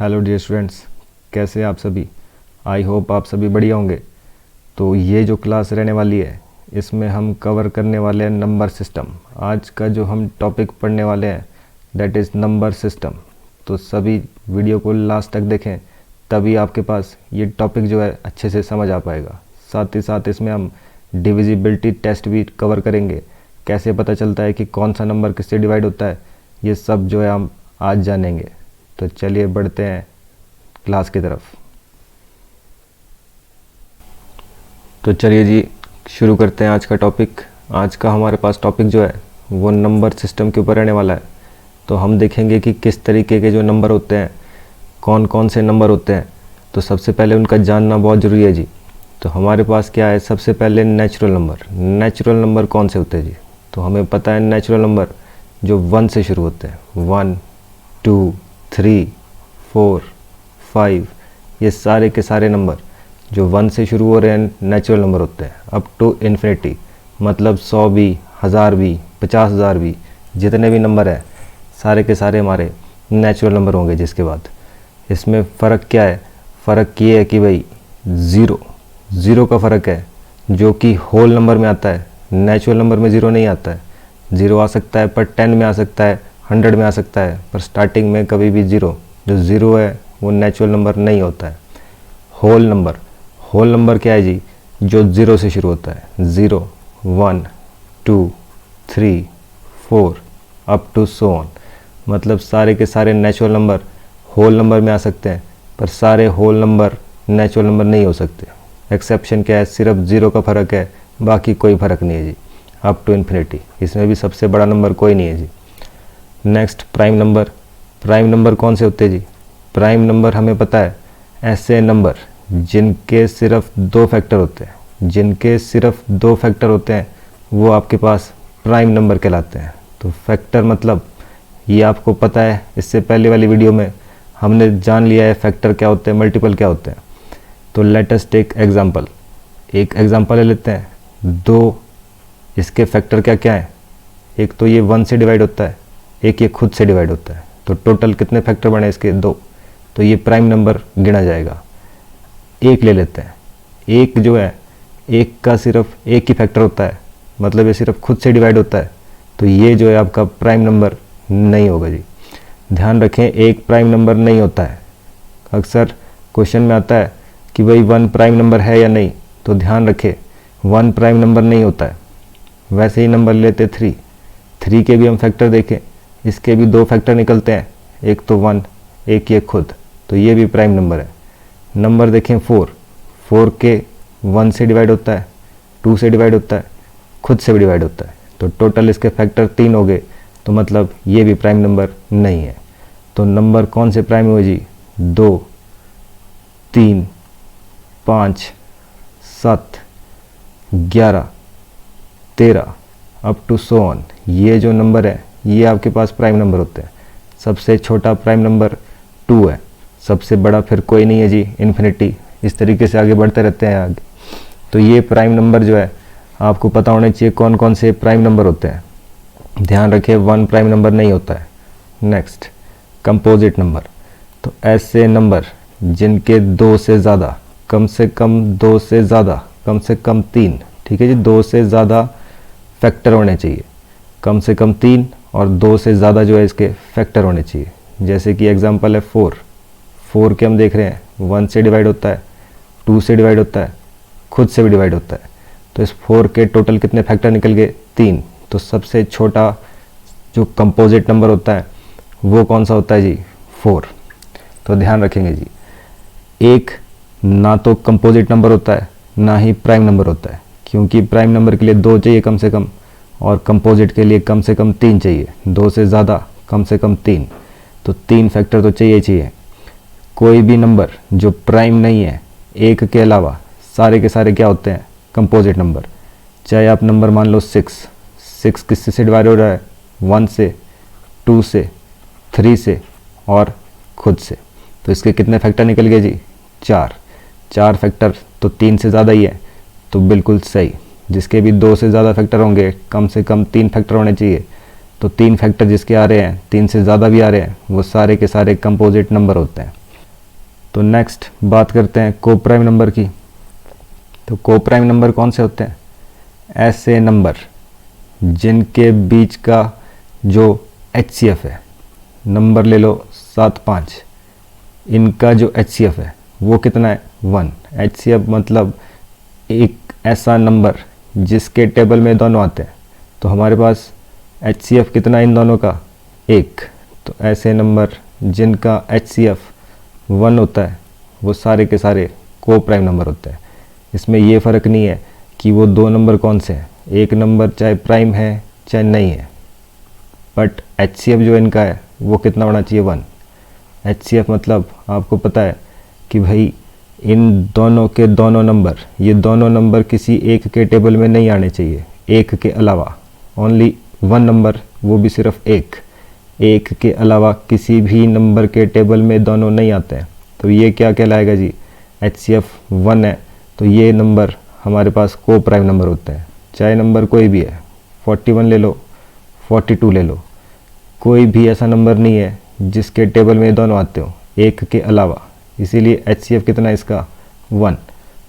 Hello dear students, कैसे हैं आप सभी। आई होप आप सभी बढ़िया होंगे। तो ये जो क्लास रहने वाली है इसमें हम कवर करने वाले हैं नंबर सिस्टम। आज का जो हम टॉपिक पढ़ने वाले हैं दैट इज़ नंबर सिस्टम। तो सभी वीडियो को लास्ट तक देखें, तभी आपके पास ये टॉपिक जो है अच्छे से समझ आ पाएगा। साथ ही साथ इसमें हम डिविजिबिलिटी टेस्ट भी कवर करेंगे, कैसे पता चलता है कि कौन सा नंबर किससे डिवाइड होता है, ये सब जो है हम आज जानेंगे। तो चलिए बढ़ते हैं क्लास की तरफ। तो चलिए जी शुरू करते हैं आज का टॉपिक। आज का हमारे पास टॉपिक जो है वो नंबर सिस्टम के ऊपर रहने वाला है। तो हम देखेंगे कि किस तरीके के जो नंबर होते हैं, कौन कौन से नंबर होते हैं। तो सबसे पहले उनका जानना बहुत ज़रूरी है जी। तो हमारे पास क्या है, सबसे पहले नेचुरल नंबर। नेचुरल नंबर कौन से होते हैं जी? तो हमें पता है नेचुरल नंबर जो 1 से शुरू होते हैं, 1 2 3 4 5, ये सारे के सारे नंबर जो 1 से शुरू हो रहे हैं नेचुरल नंबर होते हैं। अप टू इन्फिनिटी, मतलब 100 भी, 1000 भी, 50,000 भी, जितने भी नंबर है सारे के सारे हमारे नेचुरल नंबर होंगे। जिसके बाद इसमें फ़र्क क्या है, फ़र्क ये है कि भाई ज़ीरो का फ़र्क है जो कि होल नंबर में आता है। नेचुरल नंबर में ज़ीरो नहीं आता है। ज़ीरो आ सकता है पर 10 में आ सकता है, 100 में आ सकता है, पर स्टार्टिंग में कभी भी ज़ीरो, जो ज़ीरो है वो नेचुरल नंबर नहीं होता है। होल नंबर क्या है जी? जो 0 से शुरू होता है, 0 1 2 3 4 अप टू सो ऑन। मतलब सारे के सारे नेचुरल नंबर होल नंबर में आ सकते हैं, पर सारे होल नंबर नेचुरल नंबर नहीं हो सकते। एक्सेप्शन क्या है, सिर्फ 0 का फ़र्क है, बाकी कोई फ़र्क नहीं है जी। अप टू इन्फिनिटी, इसमें भी सबसे बड़ा नंबर कोई नहीं है जी। Next prime number. Prime number कौन से होते हैं जी? प्राइम नंबर हमें पता है ऐसे नंबर जिनके सिर्फ 2 फैक्टर होते हैं। जिनके सिर्फ 2 फैक्टर होते हैं वो आपके पास प्राइम नंबर कहलाते हैं। तो फैक्टर मतलब ये आपको पता है, इससे पहले वाली वीडियो में हमने जान लिया है फैक्टर क्या होते हैं, मल्टीपल क्या होते हैं। तो लेट अस टेक एग्जांपल। एक एग्जांपल ले लेते हैं। 2, इसके फैक्टर क्या क्या है? एक तो ये 1 से डिवाइड होता है, एक ये खुद से डिवाइड होता है। तो टोटल कितने फैक्टर बने इसके? 2। तो ये प्राइम नंबर गिना जाएगा। एक ले लेते हैं। एक जो है, एक का सिर्फ एक ही फैक्टर होता है, मतलब ये सिर्फ खुद से डिवाइड होता है। तो ये जो है आपका प्राइम नंबर नहीं होगा जी। ध्यान रखें, एक प्राइम नंबर नहीं होता है। अक्सर क्वेश्चन में आता है कि भाई 1 प्राइम नंबर है या नहीं, तो ध्यान रखें 1 प्राइम नंबर नहीं होता है। वैसे ही नंबर लेते 3 के भी हम फैक्टर देखें, इसके भी 2 फैक्टर निकलते हैं, एक तो 1, एक ये खुद, तो ये भी प्राइम नंबर है। नंबर देखें 4 के 1 से डिवाइड होता है, 2 से डिवाइड होता है, खुद से भी डिवाइड होता है। तो टोटल इसके फैक्टर 3 हो गए, तो मतलब ये भी प्राइम नंबर नहीं है। तो नंबर कौन से प्राइम हुए जी? 2 3 5 7 11 13 अप टू सो ऑन, ये जो नंबर है ये आपके पास प्राइम नंबर होते हैं। सबसे छोटा प्राइम नंबर 2 है, सबसे बड़ा फिर कोई नहीं है जी, इन्फिनिटी। इस तरीके से आगे बढ़ते रहते हैं आगे। तो ये प्राइम नंबर जो है आपको पता होने चाहिए कौन कौन से प्राइम नंबर होते हैं। ध्यान रखें 1 प्राइम नंबर नहीं होता है। Next composite number. तो ऐसे नंबर जिनके 2 से ज़्यादा, कम से कम 2 से ज़्यादा, कम से कम 3, ठीक है जी, 2 से ज़्यादा फैक्टर होने चाहिए। कम से कम 3 और 2 से ज़्यादा जो है इसके फैक्टर होने चाहिए। जैसे कि एग्जांपल है 4 के हम देख रहे हैं 1 से डिवाइड होता है, 2 से डिवाइड होता है, खुद से भी डिवाइड होता है। तो इस 4 के टोटल कितने फैक्टर निकल गए? 3। तो सबसे छोटा जो कंपोजिट नंबर होता है वो कौन सा होता है जी? 4। तो ध्यान रखेंगे जी, एक ना तो कंपोजिट नंबर होता है ना ही प्राइम नंबर होता है, क्योंकि प्राइम नंबर के लिए 2 चाहिए कम से कम, और कंपोजिट के लिए कम से कम 3 चाहिए। 2 से ज़्यादा, कम से कम 3, तो 3 फैक्टर तो चाहिए ही चाहिए। कोई भी नंबर जो प्राइम नहीं है, एक के अलावा सारे के सारे क्या होते हैं? Composite number. चाहे आप नंबर मान लो 6 किससे से डिवाइड हो रहा है? 1 से, 2 से, 3 से और खुद से। तो इसके कितने फैक्टर निकल गए जी? 4 फैक्टर, तो 3 से ज़्यादा ही है, तो बिल्कुल सही। जिसके भी 2 से ज़्यादा फैक्टर होंगे, कम से कम 3 फैक्टर होने चाहिए। तो 3 फैक्टर जिसके आ रहे हैं, 3 से ज़्यादा भी आ रहे हैं, वो सारे के सारे कंपोजिट नंबर होते हैं। तो नेक्स्ट बात करते हैं को प्राइम नंबर की। तो को प्राइम नंबर कौन से होते हैं? ऐसे नंबर जिनके बीच का जो HCF है, नंबर ले लो 7 5, इनका जो HCF है वो कितना है? 1। HCF मतलब एक ऐसा नंबर जिसके टेबल में दोनों आते हैं। तो हमारे पास HCF कितना है इन दोनों का? 1। तो ऐसे नंबर जिनका HCF 1 होता है वो सारे के सारे को प्राइम नंबर होते हैं। इसमें ये फ़र्क नहीं है कि वो दो नंबर कौन से हैं, एक नंबर चाहे प्राइम है चाहे नहीं है, बट HCF जो इनका है वो कितना होना चाहिए? 1। HCF मतलब आपको पता है कि भाई इन दोनों के दोनों नंबर, ये दोनों नंबर किसी एक के टेबल में नहीं आने चाहिए, एक के अलावा ओनली 1 नंबर, वो भी सिर्फ एक के अलावा किसी भी नंबर के टेबल में दोनों नहीं आते हैं। तो ये क्या कहलाएगा जी? HCF 1 है, तो ये नंबर हमारे पास को प्राइम नंबर होते हैं। चाहे नंबर कोई भी है, 41 ले लो, 42 ले लो, कोई भी ऐसा नंबर नहीं है जिसके टेबल में दोनों आते हो एक के अलावा, इसीलिए HCF कितना है इसका? 1।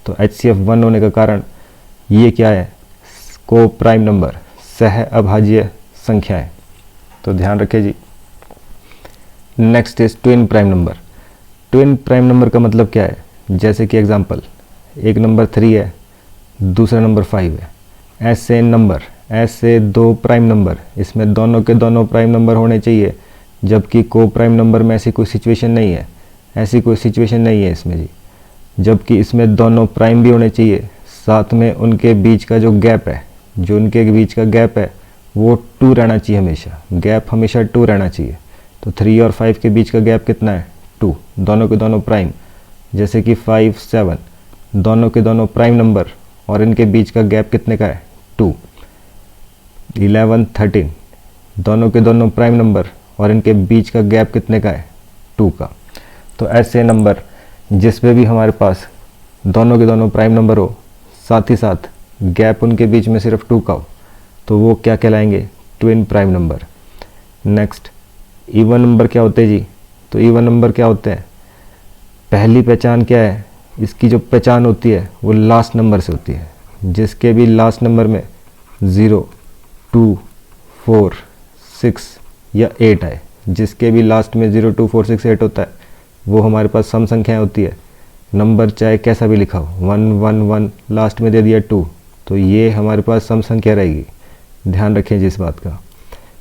तो HCF 1 होने का कारण ये क्या है? को प्राइम नंबर, सह अभाज्य संख्या है। तो ध्यान रखें जी। Next is twin prime number. Twin prime number का मतलब क्या है? जैसे कि एग्जांपल, एक नंबर 3 है, दूसरा नंबर 5 है। ऐसे नंबर, ऐसे दो प्राइम नंबर, इसमें दोनों के दोनों प्राइम नंबर होने चाहिए, जबकि को प्राइम नंबर में ऐसी कोई सिचुएशन नहीं है, ऐसी कोई सिचुएशन नहीं है इसमें जी। जबकि इसमें दोनों प्राइम भी होने चाहिए, साथ में उनके बीच का जो गैप है, जो उनके बीच का गैप है वो 2 रहना चाहिए हमेशा, गैप हमेशा 2 रहना चाहिए। तो 3 और 5 के बीच का गैप कितना है? 2, दोनों के दोनों प्राइम। जैसे कि 5 7, दोनों के दोनों प्राइम नंबर और इनके बीच का गैप कितने का है? 2। 11 13, दोनों के दोनों प्राइम नंबर और इनके बीच का गैप कितने का है? 2 का। तो ऐसे नंबर जिस पे भी हमारे पास दोनों के दोनों प्राइम नंबर हो, साथ ही साथ गैप उनके बीच में सिर्फ 2 का हो, तो वो क्या कहलाएंगे? Twin prime number. Next, even number क्या होते हैं जी? तो इवन नंबर क्या होते हैं? पहली पहचान क्या है? इसकी जो पहचान होती है वो लास्ट नंबर से होती है। जिसके भी लास्ट नंबर में 0 2 4 6 या 8 आए, जिसके भी लास्ट में 0 2 4 6 8 होता है, वो हमारे पास सम संख्याएं होती है। नंबर चाहे कैसा भी लिखा हो, 1 1 1 लास्ट में दे दिया 2, तो ये हमारे पास सम संख्या रहेगी। ध्यान रखें जी इस बात का।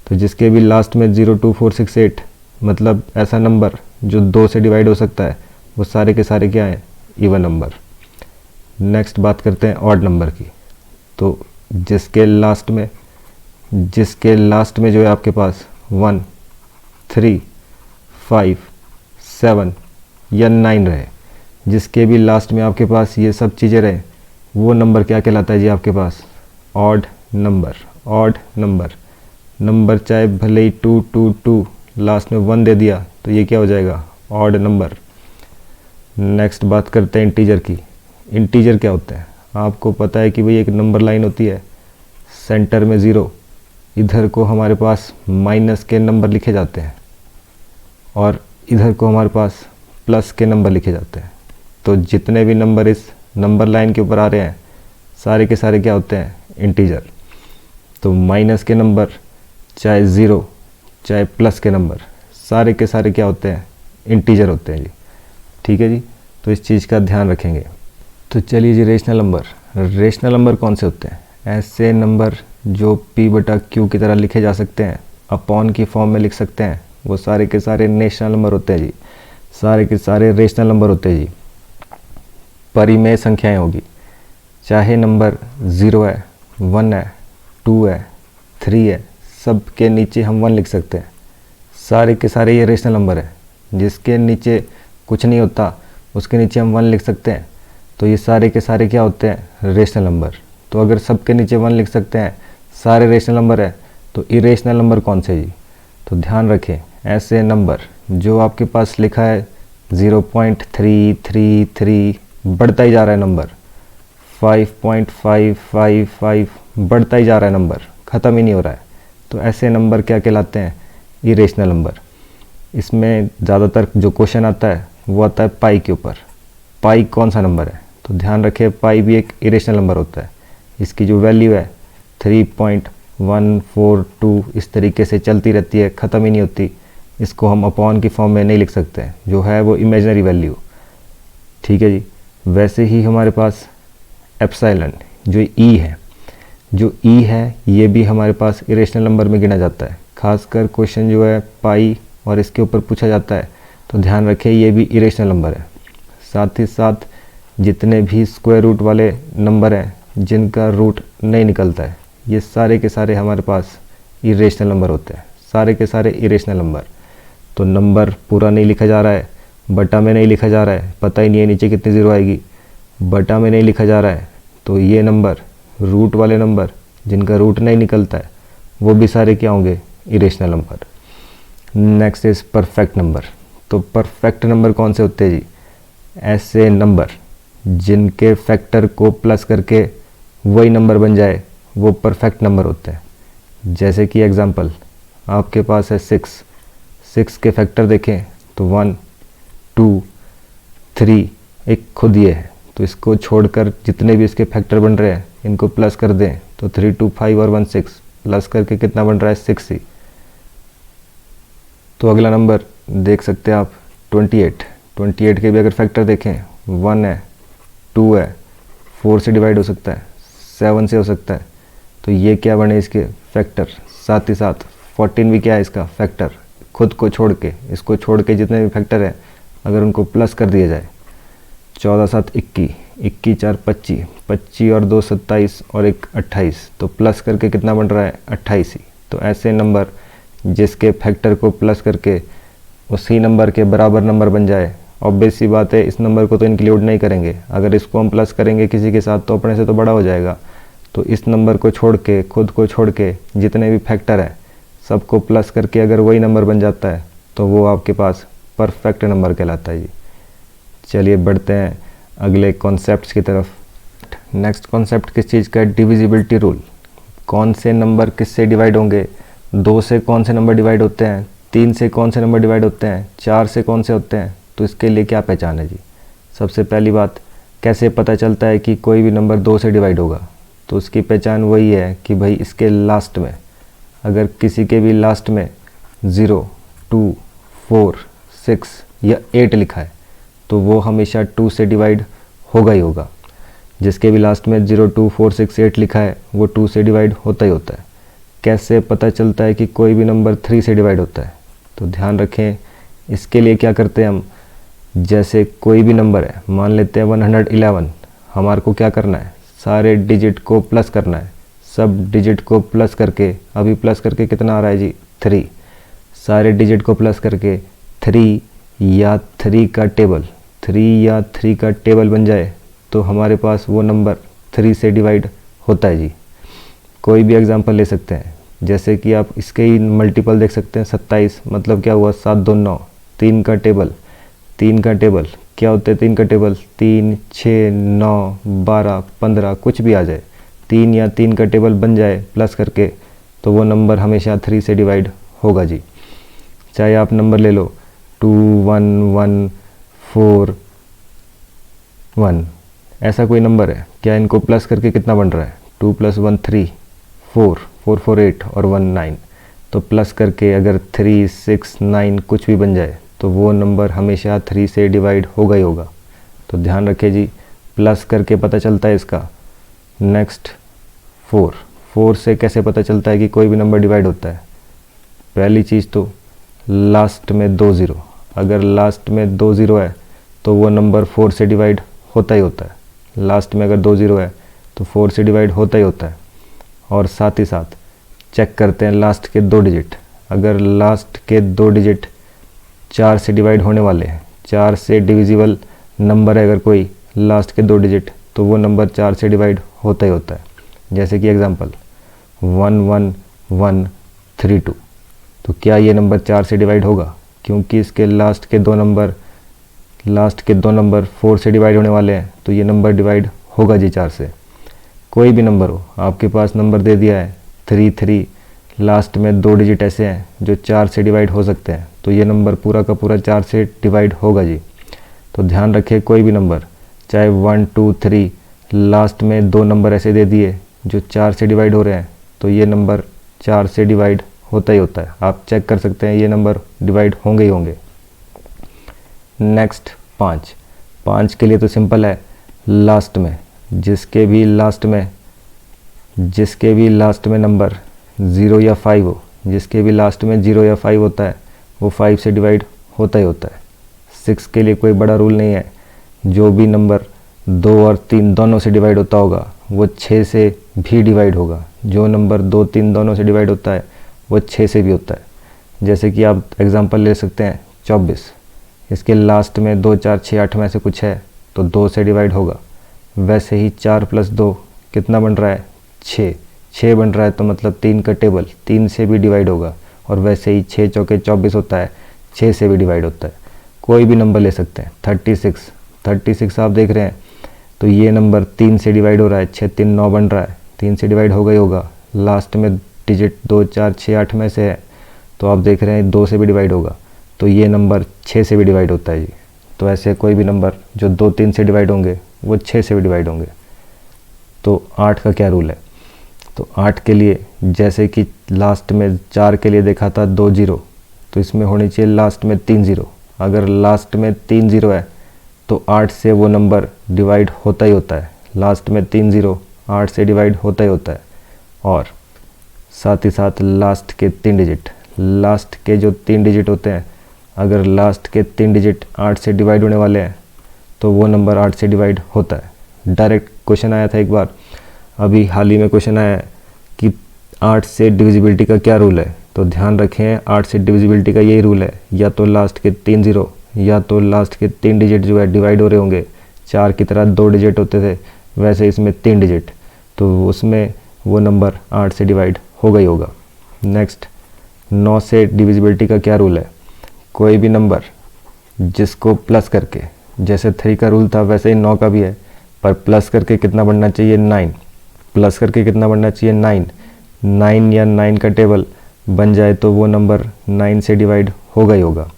तो जिसके भी लास्ट में 0 2 4 6 8 मतलब ऐसा नंबर जो 2 से डिवाइड हो सकता है, वो सारे के सारे क्या हैं? Even number. नेक्स्ट बात करते हैं ऑड नंबर की। तो जिसके लास्ट में जो है आपके पास 1 3 5 7 या 9 रहे, जिसके भी लास्ट में आपके पास ये सब चीज़ें रहे, वो नंबर क्या कहलाता है जी आपके पास? Odd number. ऑड नंबर चाहे भले ही 2 2 2 लास्ट में 1 दे दिया तो ये क्या हो जाएगा? Odd number. नेक्स्ट बात करते हैं इंटीजर की। इंटीजर क्या होता है? आपको पता है कि भाई एक नंबर लाइन होती है, सेंटर में 0, इधर को हमारे पास माइनस के नंबर लिखे जाते हैं और इधर को हमारे पास प्लस के नंबर लिखे जाते हैं। तो जितने भी नंबर इस नंबर लाइन के ऊपर आ रहे हैं, सारे के सारे क्या होते हैं? इंटीजर। तो माइनस के नंबर चाहे 0 चाहे प्लस के नंबर, सारे के सारे क्या होते हैं? इंटीजर होते हैं जी। ठीक है जी, तो इस चीज़ का ध्यान रखेंगे। तो चलिए जी, रेशनल नंबर कौन से होते हैं? ऐसे नंबर जो p/q की तरह लिखे जा सकते हैं, अपॉन की फॉर्म में लिख सकते हैं, वो सारे के सारे नेशनल नंबर होते हैं जी, सारे के सारे रेशनल नंबर होते हैं जी। परिमेय संख्याएं होगी, चाहे नंबर 0 है, 1 है, 2 है, 3 है, सब के नीचे हम 1 लिख सकते हैं। सारे के सारे ये रेशनल नंबर है, जिसके नीचे कुछ नहीं होता उसके नीचे हम 1 लिख सकते हैं। तो ये सारे के सारे क्या होते हैं? Rational number. तो अगर सब के नीचे 1 लिख सकते हैं, सारे रेशनल नंबर है, तो इरेशनल नंबर कौन से जी? तो ध्यान रखें, ऐसे नंबर जो आपके पास लिखा है 0.333, बढ़ता ही जा रहा है नंबर, 5.555 बढ़ता ही जा रहा है नंबर, ख़त्म ही नहीं हो रहा है, तो ऐसे नंबर क्या कहलाते हैं? Irrational number. इसमें ज़्यादातर जो क्वेश्चन आता है वो आता है पाई के ऊपर। पाई कौन सा नंबर है? तो ध्यान रखें, पाई भी एक इरेशनल नंबर होता है। इसकी जो वैल्यू है 3.142 इस तरीके से चलती रहती है, ख़त्म ही नहीं होती। इसको हम अपॉन की फॉर्म में नहीं लिख सकते हैं, जो है वो इमेजिनरी वैल्यू। ठीक है जी। वैसे ही हमारे पास एप्सिलॉन जो ई है, ये भी हमारे पास इरेशनल नंबर में गिना जाता है। खासकर क्वेश्चन जो है पाई और इसके ऊपर पूछा जाता है, तो ध्यान रखें ये भी इरेशनल नंबर है। साथ ही साथ जितने भी स्क्वायर रूट वाले नंबर हैं जिनका रूट नहीं निकलता है, ये सारे के सारे हमारे पास इरेशनल नंबर होते हैं, सारे के सारे इरेशनल नंबर। तो नंबर पूरा नहीं लिखा जा रहा है, बटा में नहीं लिखा जा रहा है, पता ही नहीं है नीचे कितनी ज़ीरो आएगी, बटा में नहीं लिखा जा रहा है, तो ये नंबर, रूट वाले नंबर जिनका रूट नहीं निकलता है, वो भी सारे क्या होंगे? Irrational number. Next is perfect number. तो परफेक्ट नंबर कौन से होते हैं जी? ऐसे नंबर जिनके फैक्टर को प्लस करके वही नंबर बन जाए, वो परफेक्ट नंबर होते हैं। जैसे कि एग्जांपल आपके पास है 6 के फैक्टर देखें तो 1 2 3, एक खुद ये है, तो इसको छोड़कर जितने भी इसके फैक्टर बन रहे हैं इनको प्लस कर दें तो 3 2 5 और 1 6, प्लस करके कितना बन रहा है? 6 ही। तो अगला नंबर देख सकते हैं आप 28 के भी अगर फैक्टर देखें 1 है, 2 है, 4 से डिवाइड हो सकता है, 7 से हो सकता है, तो ये क्या बने इसके फैक्टर। साथ ही साथ 14 भी क्या है इसका फैक्टर। खुद को छोड़ के, इसको छोड़ के जितने भी फैक्टर हैं अगर उनको प्लस कर दिया जाए, 14 7 21, 21 4 25, 25 और 2 27 और 1 28, तो प्लस करके कितना बन रहा है? 28 ही। तो ऐसे नंबर जिसके फैक्टर को प्लस करके उसी नंबर के बराबर नंबर बन जाए, ऑब्वियस सी बात है इस नंबर को तो इंक्लूड नहीं करेंगे। अगर इसको हम प्लस करेंगे किसी के साथ तो अपने से तो बड़ा हो जाएगा। तो इस नंबर को छोड़ के, खुद को छोड़ के जितने भी फैक्टर हैं सबको प्लस करके अगर वही नंबर बन जाता है तो वो आपके पास परफेक्ट नंबर कहलाता है जी। चलिए बढ़ते हैं अगले कॉन्सेप्ट्स की तरफ। नेक्स्ट कॉन्सेप्ट किस चीज़ का है? Divisibility rule. कौन से नंबर किससे डिवाइड होंगे? 2 से कौन से नंबर डिवाइड होते हैं? 3 से कौन से नंबर डिवाइड होते हैं? 4 से कौन से होते हैं? तो इसके लिए क्या पहचान है जी? सबसे पहली बात, कैसे पता चलता है कि कोई भी नंबर 2 से डिवाइड होगा? तो उसकी पहचान वही है कि भाई इसके लास्ट में, अगर किसी के भी लास्ट में 0 2 4 6 या 8 लिखा है तो वो हमेशा 2 से डिवाइड होगा ही होगा। जिसके भी लास्ट में 0 2 4 6 8 लिखा है वो 2 से डिवाइड होता ही होता है। कैसे पता चलता है कि कोई भी नंबर 3 से डिवाइड होता है? तो ध्यान रखें, इसके लिए क्या करते हैं हम, जैसे कोई भी नंबर है, मान लेते हैं 111, हमारे को क्या करना है? सारे डिजिट को प्लस करना है। सब डिजिट को प्लस करके, अभी प्लस करके कितना आ रहा है जी? 3। सारे डिजिट को प्लस करके 3 या 3 का टेबल बन जाए तो हमारे पास वो नंबर 3 से डिवाइड होता है जी। कोई भी एग्जांपल ले सकते हैं, जैसे कि आप इसके ही मल्टीपल देख सकते हैं। 27 मतलब क्या हुआ? 7 2 9। 3 का टेबल क्या होते हैं? 3 का टेबल 3 6 9 12 15 कुछ भी आ जाए, 3 या 3 का टेबल बन जाए प्लस करके तो वो नंबर हमेशा 3 से डिवाइड होगा जी। चाहे आप नंबर ले लो 2 1 1 4 1, ऐसा कोई नंबर है क्या? इनको प्लस करके कितना बन रहा है? 2 + 1 3 4 4 4 8 और 1 9। तो प्लस करके अगर 3 6 9 कुछ भी बन जाए तो वो नंबर हमेशा 3 से डिवाइड होगा ही होगा। तो ध्यान रखें जी, प्लस करके पता चलता है इसका। नेक्स्ट 4 से कैसे पता चलता है कि कोई भी नंबर डिवाइड होता है? पहली चीज़ तो लास्ट में 2 0, अगर लास्ट में 2 0 है तो वो नंबर 4 से डिवाइड होता ही होता है। लास्ट में अगर 2 0 है तो 4 से डिवाइड होता ही होता है। और साथ ही साथ चेक करते हैं लास्ट के 2 डिजिट, अगर लास्ट के 2 डिजिट 4 से डिवाइड होने वाले हैं, 4 से डिविजिबल नंबर है अगर कोई लास्ट के 2 डिजिट, तो वो नंबर 4 से डिवाइड होता ही होता है। जैसे कि एग्जांपल 1 1 1 3 2, तो क्या ये नंबर 4 से डिवाइड होगा? क्योंकि इसके लास्ट के दो नंबर 4 से डिवाइड होने वाले हैं, तो ये नंबर डिवाइड होगा जी 4 से। कोई भी नंबर हो, आपके पास नंबर दे दिया है 3 3, लास्ट में 2 डिजिट ऐसे हैं जो 4 से डिवाइड हो सकते हैं, तो ये नंबर पूरा का पूरा 4 से डिवाइड होगा जी। तो ध्यान रखिए कोई भी नंबर, चाहे 1 2 3, लास्ट में 2 नंबर ऐसे दे दिए जो 4 से डिवाइड हो रहे हैं, तो ये नंबर 4 से डिवाइड होता ही होता है। आप चेक कर सकते हैं ये नंबर डिवाइड होंगे ही होंगे। नेक्स्ट 5 के लिए तो सिंपल है, लास्ट में जिसके भी लास्ट में नंबर 0 या 5 हो, जिसके भी लास्ट में 0 या 5 होता है वो 5 से डिवाइड होता ही होता है। 6 के लिए कोई बड़ा रूल नहीं है, जो भी नंबर 2 और 3 दोनों से डिवाइड होता होगा वो 6 से भी डिवाइड होगा। जो नंबर 2 3 दोनों से डिवाइड होता है वो 6 से भी होता है। जैसे कि आप एग्जांपल ले सकते हैं 24, इसके लास्ट में 2 4 6 8 में से कुछ है तो 2 से डिवाइड होगा। वैसे ही 4 + 2 कितना बन रहा है, 6 बन रहा है, तो मतलब 3 का टेबल 3 से भी डिवाइड होगा। और वैसे ही 6 चौके 24 होता है, 6 से भी डिवाइड होता है। कोई भी नंबर ले सकते हैं। 36 आप देख रहे हैं तो ये नंबर 3 से डिवाइड हो रहा है, 6 3 9 बन रहा है, 3 से डिवाइड होगा ही होगा। लास्ट में डिजिट 2 4 6 8 में से है तो आप देख रहे हैं 2 से भी डिवाइड होगा, तो ये नंबर 6 से भी डिवाइड होता है जी। तो ऐसे कोई भी नंबर जो 2 3 से डिवाइड होंगे वो 6 से भी डिवाइड होंगे। तो 8 का क्या रूल है, तो 8 के लिए जैसे कि लास्ट में 4 के लिए देखा था 2 0, तो इसमें होनी चाहिए लास्ट में 3 0। अगर लास्ट में 3 0 है तो 8 से वो नंबर डिवाइड होता ही होता है। लास्ट में 3 0 8 से डिवाइड होता ही होता है। और साथ ही साथ लास्ट के 3 डिजिट, लास्ट के जो 3 डिजिट होते हैं, अगर लास्ट के 3 डिजिट 8 से डिवाइड होने वाले हैं तो वो नंबर 8 से डिवाइड होता है। डायरेक्ट क्वेश्चन आया था एक बार, अभी हाल ही में क्वेश्चन आया है कि 8 से डिविजिबिलिटी का क्या रूल है। तो ध्यान रखें 8 से डिविजिबिलिटी का यही रूल है, या तो लास्ट के 3 0 या तो लास्ट के 3 डिजिट जो है डिवाइड हो रहे होंगे। 4 की तरह 2 डिजिट होते थे, वैसे इसमें 3 डिजिट, तो उसमें वो नंबर 8 से डिवाइड होगा ही होगा। नेक्स्ट 9 से डिविजिबिलिटी का क्या रूल है, कोई भी नंबर जिसको प्लस करके, जैसे 3 का रूल था वैसे ही 9 का भी है, पर प्लस करके कितना बनना चाहिए, 9। प्लस करके कितना बनना चाहिए, 9 या 9 का टेबल बन जाए तो वो नंबर 9 से डिवाइड होगा ही होगा।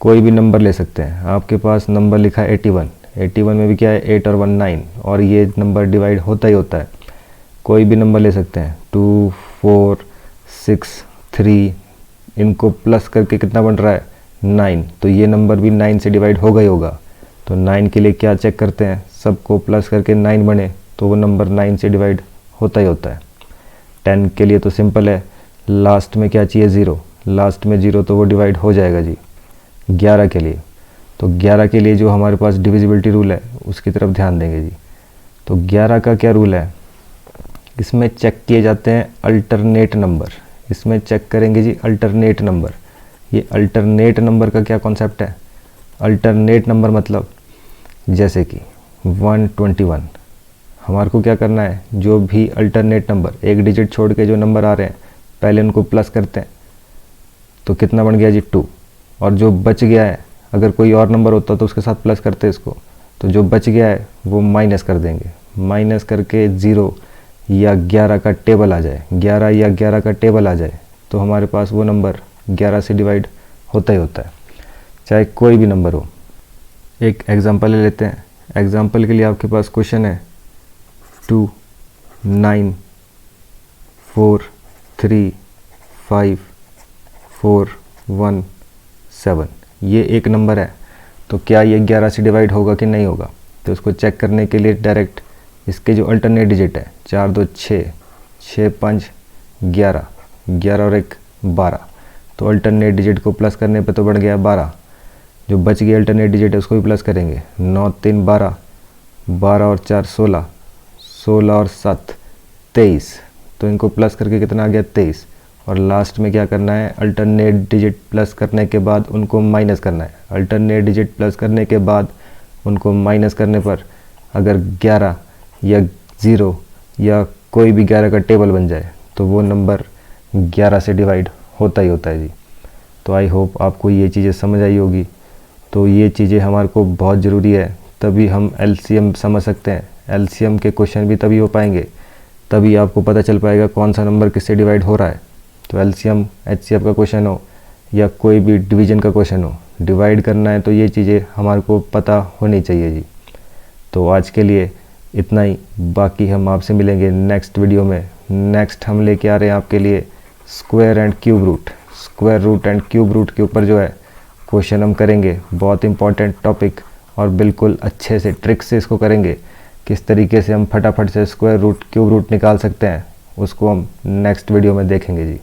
कोई भी नंबर ले सकते हैं, आपके पास नंबर लिखा है 81 में भी क्या है 8 और 1 9, और ये नंबर डिवाइड होता ही होता है। कोई भी नंबर ले सकते हैं 2 4 6 3, इनको प्लस करके कितना बन रहा है 9, तो ये नंबर भी 9 से डिवाइड होगा ही होगा। तो 9 के लिए क्या चेक करते हैं, सबको प्लस करके 9 बने तो वो नंबर 9 से डिवाइड होता ही होता है। 10 के लिए तो सिंपल है, लास्ट में क्या चाहिए 0, लास्ट में 0 तो वो डिवाइड हो जाएगा जी। 11 के लिए, तो 11 के लिए जो हमारे पास डिविजिबिलिटी रूल है उसकी तरफ ध्यान देंगे जी। तो 11 का क्या रूल है, इसमें चेक किए जाते हैं अल्टरनेट नंबर। इसमें चेक करेंगे जी अल्टरनेट नंबर। ये अल्टरनेट नंबर का क्या कॉन्सेप्ट है, अल्टरनेट नंबर मतलब जैसे कि 121, हमारे को क्या करना है, जो भी अल्टरनेट नंबर एक डिजिट छोड़ के जो नंबर आ रहे हैं पहले उनको प्लस करते हैं, तो कितना बन गया जी 2। और जो बच गया है, अगर कोई और नंबर होता तो उसके साथ प्लस करते इसको, तो जो बच गया है वो माइनस कर देंगे। माइनस करके 0 या 11 का टेबल आ जाए, 11 या 11 का टेबल आ जाए तो हमारे पास वो नंबर 11 से डिवाइड होता ही होता है, चाहे कोई भी नंबर हो। एक एग्जांपल ले लेते हैं। एग्जांपल के लिए आपके पास क्वेश्चन है 2 9 4 3 5 4 1 7, ये एक नंबर है, तो क्या ये 11 से डिवाइड होगा कि नहीं होगा। तो उसको चेक करने के लिए डायरेक्ट इसके जो अल्टरनेट डिजिट है 4 2 6 6 5 11, 11 और 1 12, तो अल्टरनेट डिजिट को प्लस करने पे तो बढ़ गया 12। जो बच गया अल्टरनेट डिजिट है उसको भी प्लस करेंगे, 9 3 12, 12 और 4 16, 16 और 7 23, तो इनको प्लस करके कितना आ गया 23। और लास्ट में क्या करना है, अल्टरनेट डिजिट प्लस करने के बाद उनको माइनस करना है। अल्टरनेट डिजिट प्लस करने के बाद उनको माइनस करने पर अगर 11 या 0 या कोई भी 11 का टेबल बन जाए तो वो नंबर 11 से डिवाइड होता ही होता है जी। तो आई होप आपको ये चीज़ें समझ आई होगी। तो ये चीज़ें हमारे को बहुत ज़रूरी है, तभी हम एलसीएम समझ सकते हैं। एलसीएम के क्वेश्चन भी तभी हो पाएंगे, तभी आपको पता चल पाएगा कौन सा नंबर किससे डिवाइड हो रहा है। तो एलसीएम एचसीएफ का क्वेश्चन हो या कोई भी डिवीजन का क्वेश्चन हो, डिवाइड करना है, तो ये चीज़ें हमारे को पता होनी चाहिए जी। तो आज के लिए इतना ही, बाकी हम आपसे मिलेंगे नेक्स्ट वीडियो में। नेक्स्ट हम लेके आ रहे हैं आपके लिए square and cube root, square root and cube root के ऊपर जो है क्वेश्चन हम करेंगे। बहुत इंपॉर्टेंट टॉपिक और बिल्कुल अच्छे से ट्रिक से इसको करेंगे। किस तरीके से हम फटाफट से स्क्वायर रूट क्यूब रूट निकाल सकते हैं उसको हम नेक्स्ट वीडियो में देखेंगे जी।